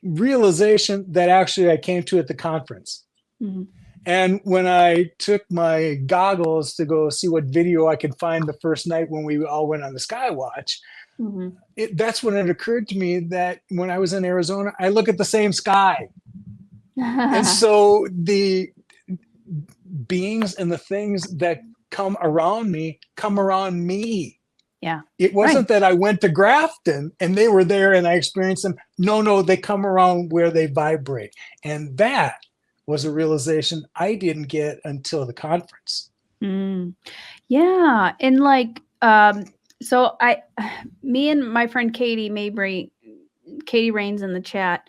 Speaker 2: realization that actually I came to at the conference. And when I took my goggles to go see what video I could find the first night when we all went on the sky watch,
Speaker 1: Mhm.
Speaker 2: that's when it occurred to me that when I was in Arizona, I look at the same sky. And so the beings and the things that come around me.
Speaker 1: Yeah.
Speaker 2: It
Speaker 1: Right.
Speaker 2: wasn't that I went to Grafton and they were there and I experienced them. No, they come around where they vibrate. And that was a realization I didn't get until the conference.
Speaker 1: Mm. Yeah. And like, so me and my friend Katie Mabry, Katie Rains in the chat,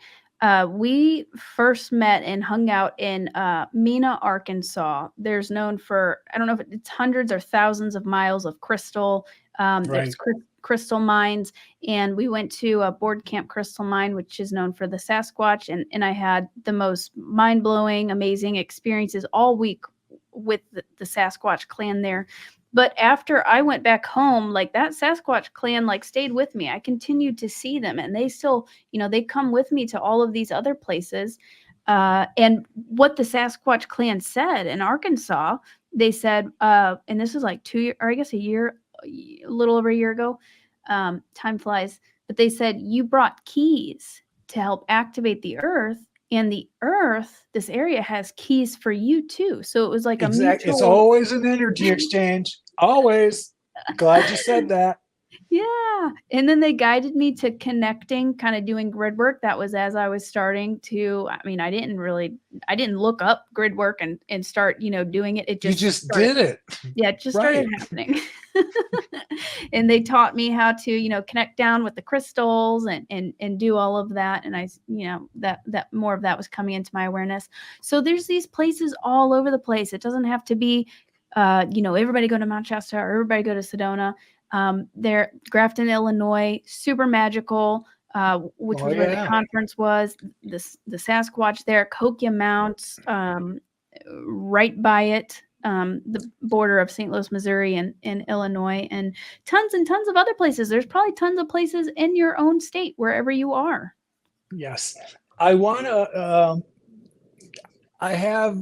Speaker 1: we first met and hung out in Mena, Arkansas. There's known for, I don't know if it's hundreds or thousands of miles of crystal. There's
Speaker 2: Right.
Speaker 1: crystal mines. And we went to a board camp crystal mine, which is known for the Sasquatch. And I had the most mind blowing, amazing experiences all week with the Sasquatch clan there. But after I went back home, like that Sasquatch clan like stayed with me. I continued to see them, and they still, they come with me to all of these other places. And what the Sasquatch clan said in Arkansas, they said, and this was like 2 years, or I guess a little over a year ago. Time flies. But they said, you brought keys to help activate the earth, and the earth, this area has keys for you too. So it was like a
Speaker 2: Exactly. It's
Speaker 1: mutual.
Speaker 2: always an energy exchange. Always. Glad you said that.
Speaker 1: Yeah. And then they guided me to connecting, kind of doing grid work. That was as I was starting to, I mean, I didn't look up grid work and start, doing it. It
Speaker 2: You
Speaker 1: just
Speaker 2: just
Speaker 1: started.
Speaker 2: did it.
Speaker 1: Yeah, it just started
Speaker 2: Right.
Speaker 1: happening. And they taught me how to, connect down with the crystals and do all of that. And I, that more of that was coming into my awareness. So there's these places all over the place. It doesn't have to be, everybody go to Mount Shasta or everybody go to Sedona. There, Grafton, Illinois, super magical, which
Speaker 2: Oh,
Speaker 1: was where the
Speaker 2: yeah.
Speaker 1: conference was. The Sasquatch there, Kokia Mounts, right by it, the border of St. Louis, Missouri, and Illinois, and tons of other places. There's probably tons of places in your own state, wherever you are.
Speaker 2: Yes. I want to, I have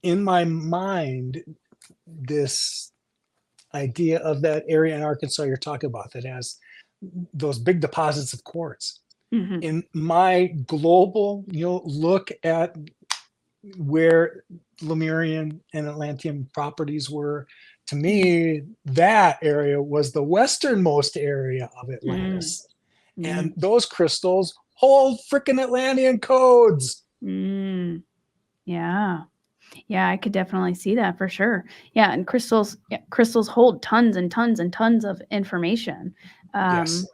Speaker 2: in my mind this idea of that area in Arkansas you're talking about that has those big deposits of quartz.
Speaker 1: Mm-hmm.
Speaker 2: In my global, look at where Lemurian and Atlantean properties were, to me, that area was the westernmost area of Atlantis.
Speaker 1: Mm-hmm.
Speaker 2: And those crystals hold freaking Atlantean codes.
Speaker 1: Mm-hmm. Yeah. Yeah, I could definitely see that for sure. Yeah, and crystals hold tons and tons and tons of information.
Speaker 2: Yes.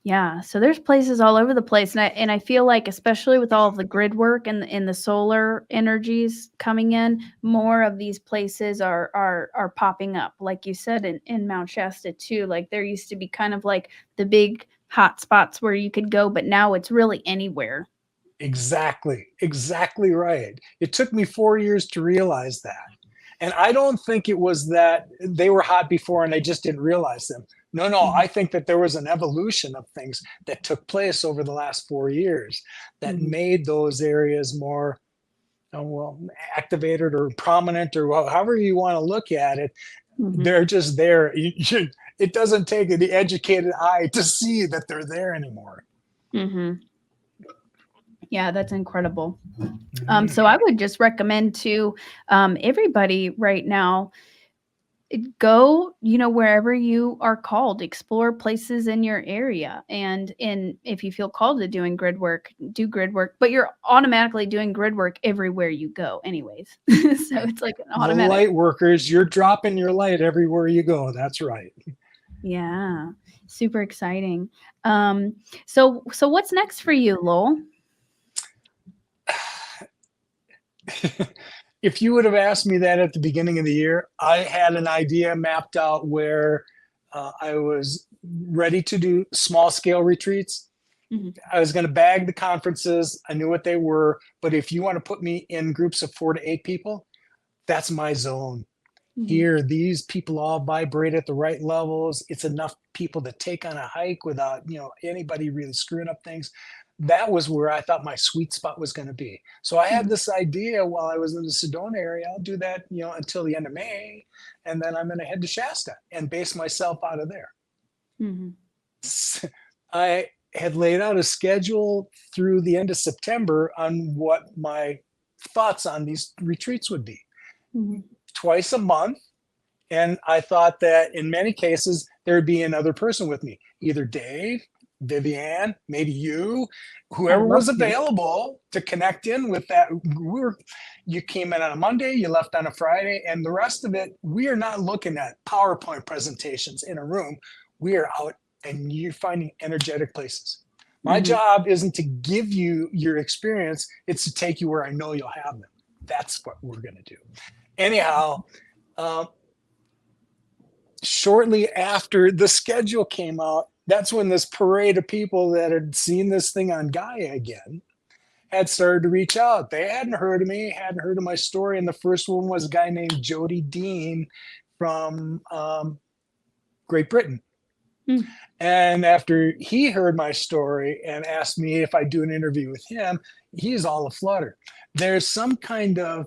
Speaker 1: Yeah, so there's places all over the place, and I feel like, especially with all of the grid work and the solar energies coming in, more of these places are popping up. Like you said in Mount Shasta too. Like there used to be kind of like the big hot spots where you could go, but now it's really anywhere.
Speaker 2: Exactly right. It took me 4 years to realize that. And I don't think it was that they were hot before and they just didn't realize them. No,
Speaker 1: Mhm.
Speaker 2: I think that there was an evolution of things that took place over the last 4 years that
Speaker 1: Mhm.
Speaker 2: made those areas more, activated or prominent or however you want to look at it.
Speaker 1: Mhm.
Speaker 2: They're just there. It doesn't take the educated eye to see that they're there anymore.
Speaker 1: Mhm. Yeah, that's incredible.
Speaker 2: Mhm.
Speaker 1: So I would just recommend to everybody right now, go, wherever you are called, explore places in your area. And if you feel called to doing grid work, do grid work, but you're automatically doing grid work everywhere you go anyways. So
Speaker 2: Right.
Speaker 1: it's like an
Speaker 2: The
Speaker 1: automatic.
Speaker 2: light workers, you're dropping your light everywhere you go. That's right.
Speaker 1: Yeah, super exciting. So what's next for you, Lowell?
Speaker 2: If you would have asked me that at the beginning of the year, I had an idea mapped out where I was ready to do small scale retreats.
Speaker 1: Mhm.
Speaker 2: I was going to bag the conferences. I knew what they were. But if you want to put me in groups of 4 to 8 people, that's my zone.
Speaker 1: Mhm.
Speaker 2: Here, these people all vibrate at the right levels. It's enough people to take on a hike without, anybody really screwing up things. that was where I thought my sweet spot was going to be. So I had this idea while I was in the Sedona area, I'll do that, until the end of May. And then I'm going to head to Shasta and base myself out of there.
Speaker 1: Mm-hmm.
Speaker 2: I had laid out a schedule through the end of September on what my thoughts on these retreats would be.
Speaker 1: Mm-hmm.
Speaker 2: Twice a month. And I thought that in many cases, there would be another person with me, either Dave, Vivian, maybe you, whoever was available to connect in with that. You came in on a Monday, you left on a Friday, and the rest of it, we are not looking at PowerPoint presentations in a room. We are out and you're finding energetic places. My job isn't to give you your experience, it's to take you where I know you'll have them. That's what we're going to do. Anyhow, shortly after the schedule came out, that's when this parade of people that had seen this thing on Gaia again had started to reach out. They hadn't heard of me, hadn't heard of my story. And the first one was a guy named Jody Dean from Great Britain. And after he heard my story and asked me if I'd do an interview with him, he's all aflutter. There's some kind of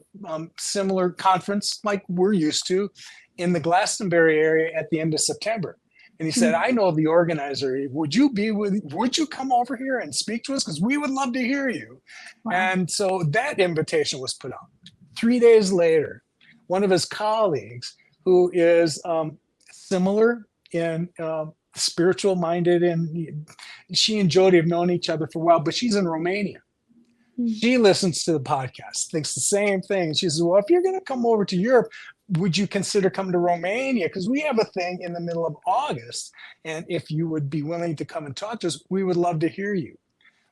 Speaker 2: similar conference like we're used to in the Glastonbury area at the end of September. And he said, I know the organizer. Would you come over here and speak to us? Because we would love to hear you. Wow. And so that invitation was put out. 3 days later, one of his colleagues who is similar in spiritual minded, and she and Jody have known each other for a while, but she's in Romania. She listens to the podcast, thinks the same thing. She says, well, if you're going to come over to Europe, would you consider coming to Romania? Because we have a thing in the middle of August. And if you would be willing to come and talk to us, we would love to hear you.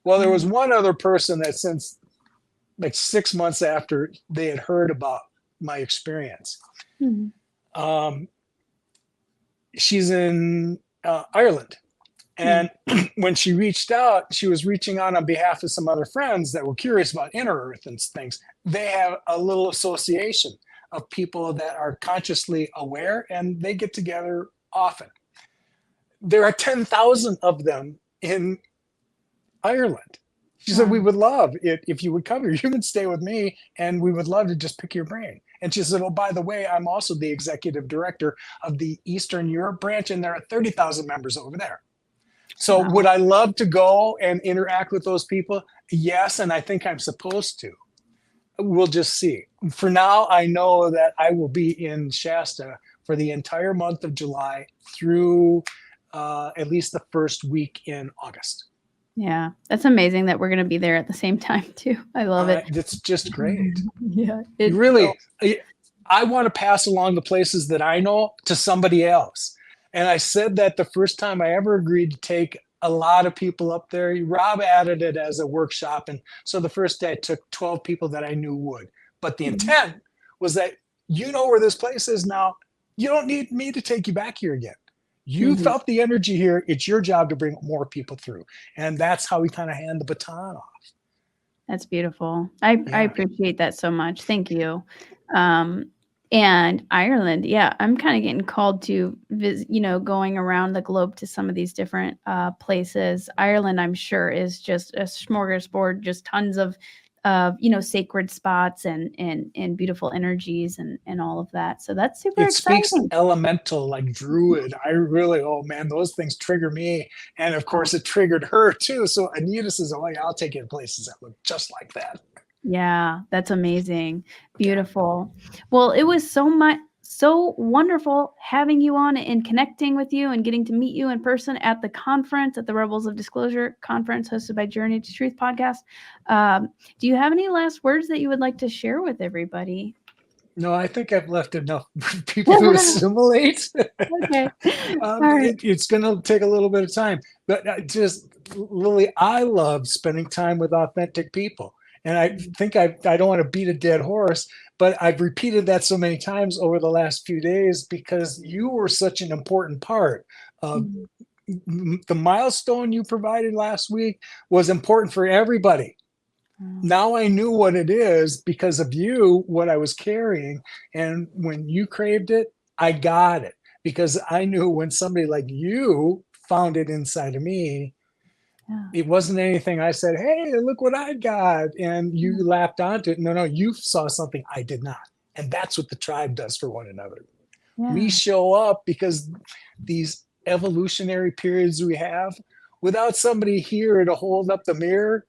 Speaker 2: Well, there was one other person that since like 6 months after they had heard about my experience, she's in Ireland. And when she reached out, she was reaching out on behalf of some other friends that were curious about inner earth and things. They have a little association of people that are consciously aware, and they get together often. There are 10,000 of them in Ireland. She said, we would love it if you would come here. You would stay with me, and we would love to just pick your brain. And she said, oh, by the way, I'm also the executive director of the Eastern Europe branch, and there are 30,000 members over there. So would I love to go and interact with those people? Yes, and I think I'm supposed to. We'll just see. For now, I know that I will be in Shasta for the entire month of July through at least the first week in August.
Speaker 1: Yeah, that's amazing that we're going to be there at the same time too. I love it.
Speaker 2: It's just great.
Speaker 1: Yeah,
Speaker 2: I want to pass along the places that I know to somebody else. And I said that the first time I ever agreed to take a lot of people up there. Rob added it as a workshop. And so the first day I took 12 people that I knew would. But the intent was that you know where this place is now. You don't need me to take you back here again. You felt the energy here. It's your job to bring more people through. And that's how we kind of hand the baton off.
Speaker 1: That's beautiful. I appreciate that so much. Thank you. And Ireland, I'm kind of getting called to visit, going around the globe to some of these different places. Ireland, I'm sure, is just a smorgasbord, just tons of sacred spots and beautiful energies and all of that. So that's super exciting.
Speaker 2: It speaks elemental, like druid. I really, oh man, those things trigger me. And of course it triggered her too. So Anita says, oh yeah, I'll take you to places that look just like that.
Speaker 1: Yeah, that's amazing. Beautiful. Well, it was so wonderful having you on and connecting with you and getting to meet you in person at the conference, at the Rebels of Disclosure conference hosted by Journey to Truth podcast. Do you have any last words that you would like to share with everybody?
Speaker 2: No, I think I've left enough for people to assimilate.
Speaker 1: Okay. All right.
Speaker 2: It's going to take a little bit of time, but Lily, I love spending time with authentic people. And I think I don't want to beat a dead horse, but I've repeated that so many times over the last few days because you were such an important part of the milestone you provided last week was important for everybody. Now I knew what it is because of you, what I was carrying. And when you craved it, I got it because I knew when somebody like you found it inside of me, It wasn't anything I said, hey, look what I got. And you
Speaker 1: Yeah.
Speaker 2: lapped onto it. No, you saw something I did not. And that's what the tribe does for one another. We
Speaker 1: Yeah.
Speaker 2: show up because these evolutionary periods we have, without somebody here to hold up the mirror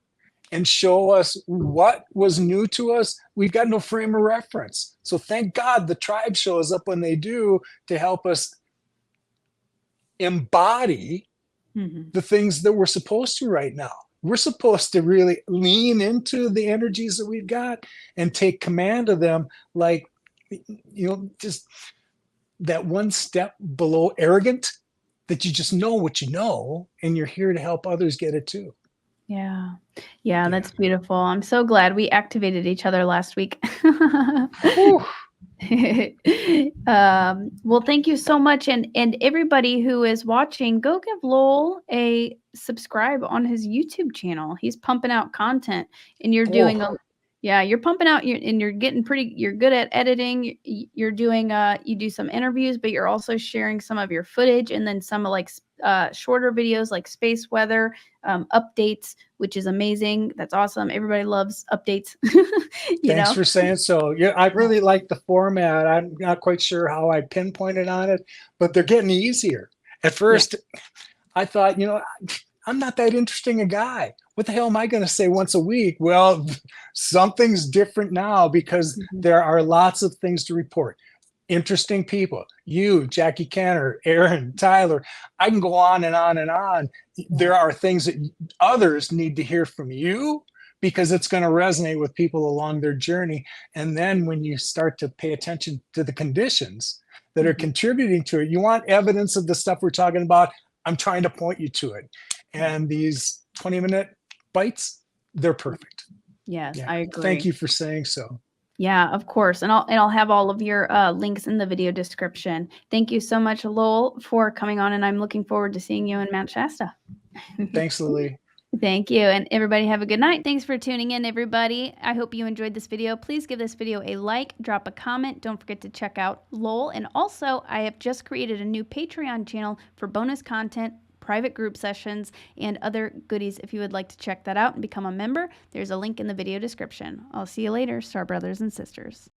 Speaker 2: and show us what was new to us, we've got no frame of reference. So thank God the tribe shows up when they do to help us embody
Speaker 1: Mhm.
Speaker 2: the things that we're supposed to right now. We're supposed to really lean into the energies that we've got and take command of them, like, just that one step below arrogant, that you just know what you know and you're here to help others get it too.
Speaker 1: Yeah. Yeah,
Speaker 2: Yeah.
Speaker 1: that's beautiful. I'm so glad we activated each other last week.
Speaker 2: Whew.
Speaker 1: Well, thank you so much. And everybody who is watching, go give Lowell a subscribe on his YouTube channel. He's pumping out content and you're doing
Speaker 2: Oh,
Speaker 1: you're pumping out and you're getting you're good at editing. You're doing, you do some interviews, but you're also sharing some of your footage and then some like shorter videos like space weather, updates, which is amazing. That's awesome. Everybody loves updates, you
Speaker 2: thanks
Speaker 1: know?
Speaker 2: for saying so. Yeah, I really like the format. I'm not quite sure how I pinpointed on it, but they're getting easier. At
Speaker 1: Yeah.
Speaker 2: first, I thought, I'm not that interesting a guy. What the hell am I going to say once a week? Well, something's different now because
Speaker 1: Mhm.
Speaker 2: there are lots of things to report. Interesting people, you, Jackie Canner, Aaron, Tyler. I can go on and on and on.
Speaker 1: Yeah.
Speaker 2: There are things that others need to hear from you because it's going to resonate with people along their journey. And then when you start to pay attention to the conditions that are
Speaker 1: Mhm.
Speaker 2: contributing to it, you want evidence of the stuff we're talking about. I'm trying to point you to it. And these 20-minute bites, they're perfect.
Speaker 1: Yes,
Speaker 2: Yeah.
Speaker 1: I
Speaker 2: Thank
Speaker 1: agree.
Speaker 2: you for saying so.
Speaker 1: Yeah, of course. And I'll have all of your links in the video description. Thank you so much, Lowell, for coming on, and I'm looking forward to seeing you in Mount Shasta.
Speaker 2: Thanks, Lily.
Speaker 1: Thank you. And everybody have a good night. Thanks for tuning in, everybody. I hope you enjoyed this video. Please give this video a like, drop a comment. Don't forget to check out Lowell. And also, I have just created a new Patreon channel for bonus content, private group sessions, and other goodies. If you would like to check that out and become a member, there's a link in the video description. I'll see you later, Star Brothers and Sisters.